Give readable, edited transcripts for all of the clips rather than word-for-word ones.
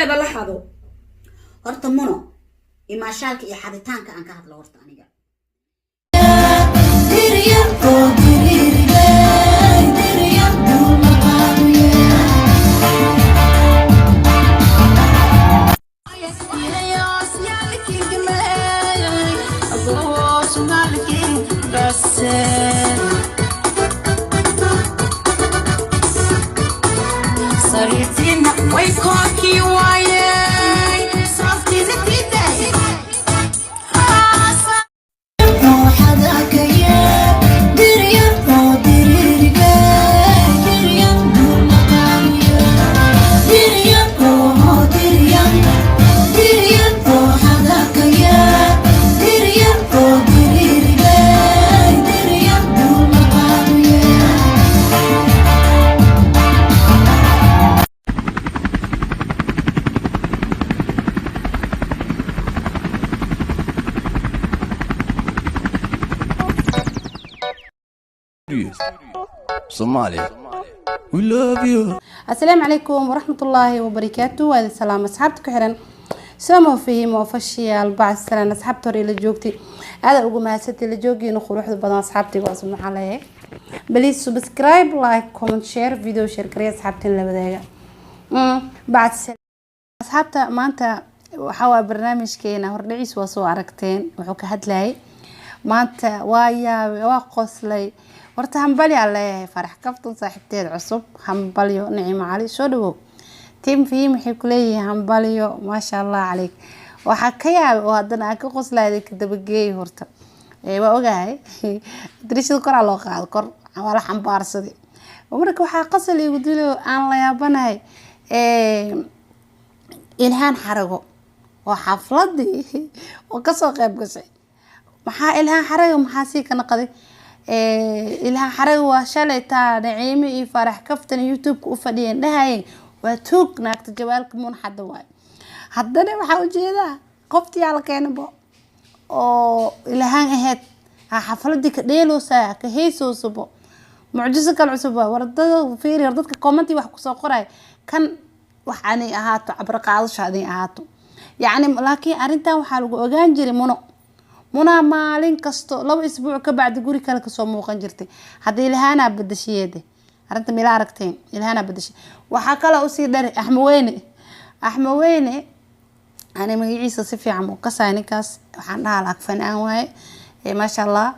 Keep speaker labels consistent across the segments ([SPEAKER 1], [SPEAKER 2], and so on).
[SPEAKER 1] كده لحظه
[SPEAKER 2] horta muno imaashaalka iyo xaditaanka aan ka hadlo horta aniga
[SPEAKER 3] Somalia. We love you.
[SPEAKER 1] السلام عليكم ورحمة الله وبركاته. وهذا السلام أصحابتك حرن سلام فيهم وفشيال بعد السلام أصحابتي اللي جوجتي هذا أقول ما ستي اللي جوجي نخرج واحد بدنا أصحابتي واسمع عليه بليز سبسكرايب لايك كومنت شير فيديو شير كريه أصحابتي اللي بداية بعد السلام أصحابتي ما أنت وحوا برنامج كينا هرنعيس وصو عركتين وحوك هدلاي ما أنت وايا واقص لي horta hambali aan leeyahay farax kaftan saaxiibteed cusub hambaliyo Naciima Cali soo dhawow team fiim waxay ku leeyahay hambaliyo ma sha Allah عليك waxa ka yaab oo hadana aan ka qoslaaday ka dabageey horta waa ogahay dirishada kor loo qaado kor wala xambaarsaday marka waxa qasal igu dilo aan la yaabanahay ilhaan xarago oo xafladii oo ka soo qayb gashay maxaa ilhaan xarago maxaa si kana qaday ilaa xarag waa shalay taa Naciima iyo farax kaftan YouTube ku fadhiyeen dhahayn waa toog naagta jawaalka mun xad waay haddana waxa u jeedaa qofti yaal keenbo oo ilaahan ahayd xafladii ka dheeloosa ka heesoosubo mucjiso kale cusub wardada fiiri dadka comment wax ku soo qoray kan waxani ahaato cabra qaadashadii ahaato yaani laakiin arintan waxa lagu ogaan jiray muna maalin kasto laba isbuuc ka bacdi guri kale ka soo muuqan jirtay hadii ilaahana badashiyeede arinta meel aragteen ilaahana badashi waxa kale oo si dhar Axmed Weyne ana magaciisa si fiican u qasayninkaas waxaan dhahaa laag fanaan waaye ma sha Allah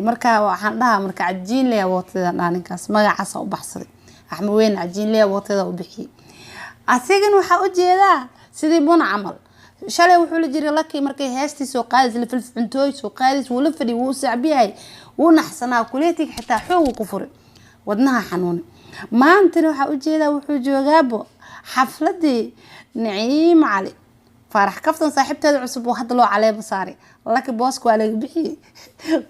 [SPEAKER 1] marka waxaan dhahaa marka cajiin leeyahay waqtiga dhaaninkaas magacaas u baxsaday Axmed Weyne cajiin leeyahay waqtiga u bixiyay asigan waxa u jeedaa sidii buna camal shalay wuxuu la jiray laki markay heestii soo qaadis la filfintooy soo qaadis wala fadhi wuu sacbiyay wuu naxsanaa kuleetig xitaa xoog ku furay wadnaha xanuun maanta waxa u jeedaa wuxuu joogaabo xafladii Naciima Cali farax kaftan saaxiibteeda cusub oo hadda loo caleeb saaray laki boosku waa laga bixiyay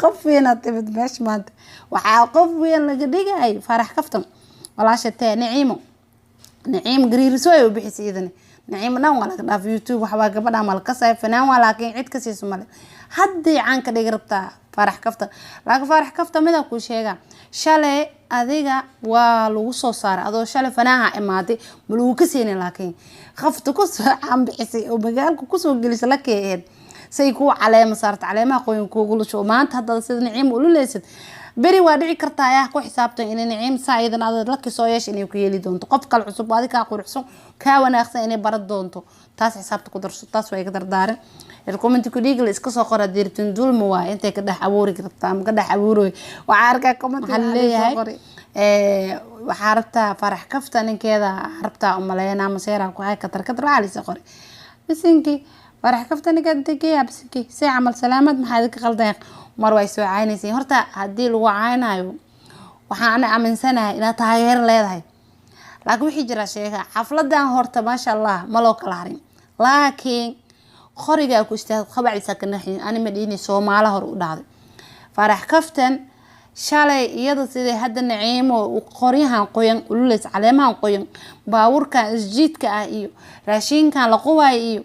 [SPEAKER 1] qof weyn aad timid meesh maanta waxa qof weyn laga dhigay farax kaftan ولا شتى نعيم قرير سوي وبحس إذن نعيم نوم ولا كده في يوتيوب وحوا قبل عمل كسر فنان ولكن عيد كسي سمال حد عنك دقربتا فرح كفته لكن فرح كفته ماذا كل شيء شلة أذيقة ولوصو صار أذو شلة فناها إماتي بلو كسيني لكن خفت كوس عم بحسي وبقال كوس جلس لك إيه سيكو علامة صارت علامة قوي كوغل شو ما أنت هذا سيد نعيم ولو ليست بري وادعي كرتايا كو حسابته إن نعيم سايدنا هذا لك سويش إني وكيلي دونتو قفك العصب هذه كأقول حسون كاونا أخسن إني برد دونتو تاس حسابته قدر تاس ويقدر دارن الكومنت كوديجل إسكسو قرا ديرتن دول موا أنت كده حبوري كرتام كده حبوري وعاركة كومنت عليه وحاربتها فرح كفته إن كذا حربتها ملاينا مسيرة وهاي كتر علي سقري بس إنكي فرح كفته إن كده تكيا بس إنكي ساعة عمل سلامة ما هذيك غلطة مرة يسوي عيني سي هرتا هدي لو عينايو waxaan aaminsanahay ina taageer leedahay laakiin wixii jira sheega xafladan horta ma sha Allah ma loo kala harin laakiin qoriga ku istaad qabaciisa ka naxin ani madini Soomaali hor u dhacday farax kaftan shalay iyada sidii hadda naciimo u qoryahan qoyan ululeys caleemahan qoyan baawurka isjiidka ah iyo raashinkan la qoway iyo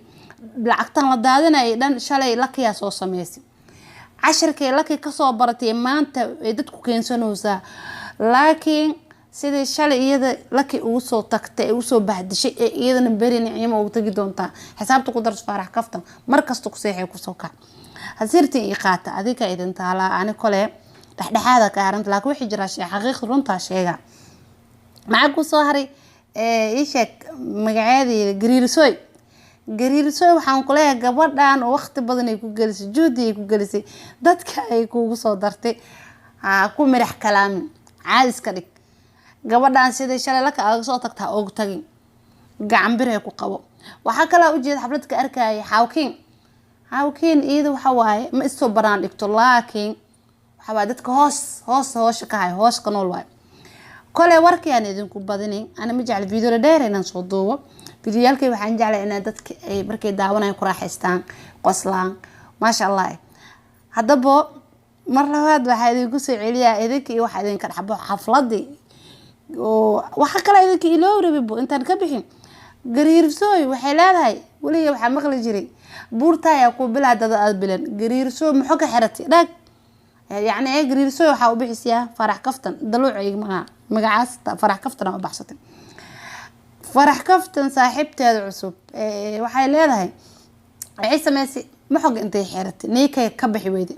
[SPEAKER 1] lacagtan la daadinay dhan shalay la kiyaa soo sameysay عشركي لكي كسو برتي ما أنت يدتكو كينسونوزا لكن سيدي شالي إيدا لكي أوسو تكتي أوسو بعد شيء إيدا نبري نعيمة وتجدون تا حسابتو قدرت فرح كفتم مركز تقصيحي وكسوكا هسيرتي إيقاتا هذيك إيدا انت على أنا كله لحد هذا كارنت لكن وحي جراشي حقيقة رونتا شيئا معاكو صهري إيشك مقعادي قرير سوي قرير سوي waxaan ku leeyahay gabadhan oo waqti badan ay ku galisay juhdi ay ku galisay dadka ay kugu soo dartay ku mirax kalaamin caadis ka dhig gabadhan sida shalay la ka soo tagtaa oo tagin gacan bir ay ku qabo waxa kala u jeed xafladka arkay hawkiin iyada waxa waaye ma isoo baraan dhigto laakiin waxa waa dadka hoos ka hay hoos ka nool waay kale warkii aan idinku badinin ana ma jecel video dheer inaan soo duubo فيديوهالكي waxaan jeclay in dadka ay markay daawanayaan ku raaxaystaan qoslaan ma sha Allah hadaba mar labaad waxa idinku soo celiyaa idinka waxa idinka dhaxbo xafladii oo waxa kale idinka iloo rabibo intaan ka bixin gariirsooy waxay leedahay waliga waxa maqli jiray buurta ayaa ku bilaadada aad bilan gariirsoo muxuu ka xiratay dhag يعني ay gariirsooy waxa u bixisiyaa farax kaftan daluucay magacaas farax kaftan oo baxsatay فرح كفتن صاحبتي هذا عصب waxay leedahay waxay sameysay maxog intay xirtay neekay ka bixi weyday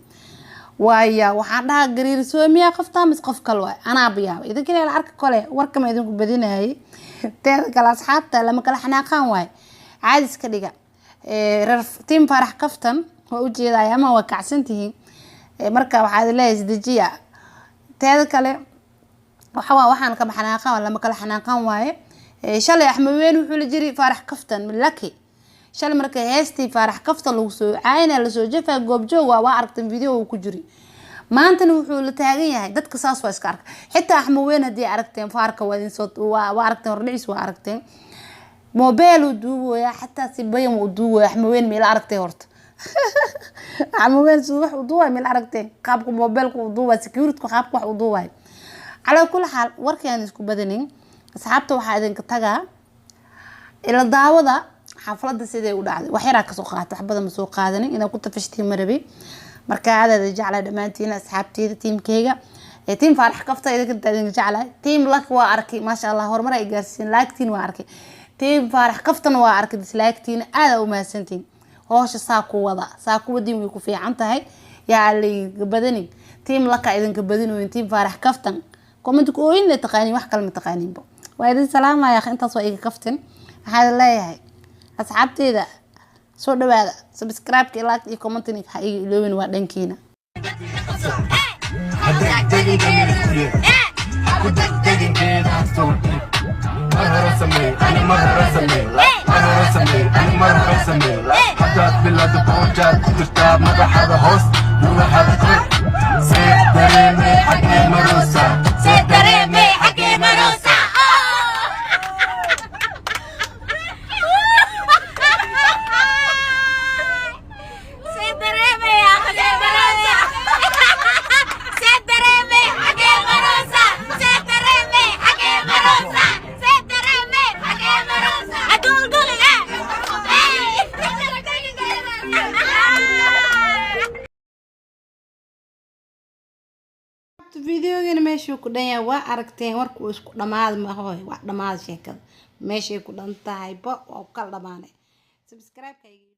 [SPEAKER 1] waaya waxaan dhaha gariir soomiya qofta mis qof kale way ana biyaab idinka la arka kale warkama idinku badinayay teed kala asxaabta lama kala xanaaqan way caadis ka dhiga team farax kaftan oo u jeeday ama waa kacsantihiin marka waxaad leeyahay dejiya teed kale waxaan ka xanaaqan lama kala xanaaqan way shalay axmed weyn wuxuu la jiri farax kaftan laki shalay markay heestay farax kaftan lagu soo caayna la soo jafaa goob joog waa aragtan video uu ku jiri maantana wuxuu la taagan yahay dadka saas waa iska arka xitaa axmed weyn hadii aragteen faarka waa idin soo waa aragteen horliis waa aragteen mobile uu duubaya xataa si bayam uu duubaya axmed weyn meel aragtay horta axmed weyn soo wax uu duubay meel aragteen qaabka mobile ku duubay security qaabka wax uu duubay ala kulli xaal warkaan isku badanin asxaabta waxa idinka tagaa ila daawada xafladda sidee u dhacday wax yara ka soo qaatay wax badan ma soo qaadanin inaan ku tafashtii marabi marka aad jeclay dhamaantiin asxaabteeda teamkeyga team farax kafta idinka jeclay team lak waa arkay ma sha Allah horumar ay gaarsiin laakiin waa arkay team farax kaftana waa arkay disliketiin aad u maasantiin hoosha saa ku wadin way ku fiican tahay yaa li badanin team lak idinka badinooyin team farax kaftan comment ku oo in la taqaani wax kale ma taqaaniinba وإذا سلام يا أخي أنت صويك كفتن هذا لا يهي أصحابتي ذا سو دواء سبسكرايب كلاك يكومنتني حقيقي لوين وادن كينا asxaabta videogeena meeshuu ku dhan yahay waa aragteen warku isku dhamaad ma hooy wax dhamaad sheekada meeshay ku dhan tahay ba waa kala dhamaanay subscribe-ka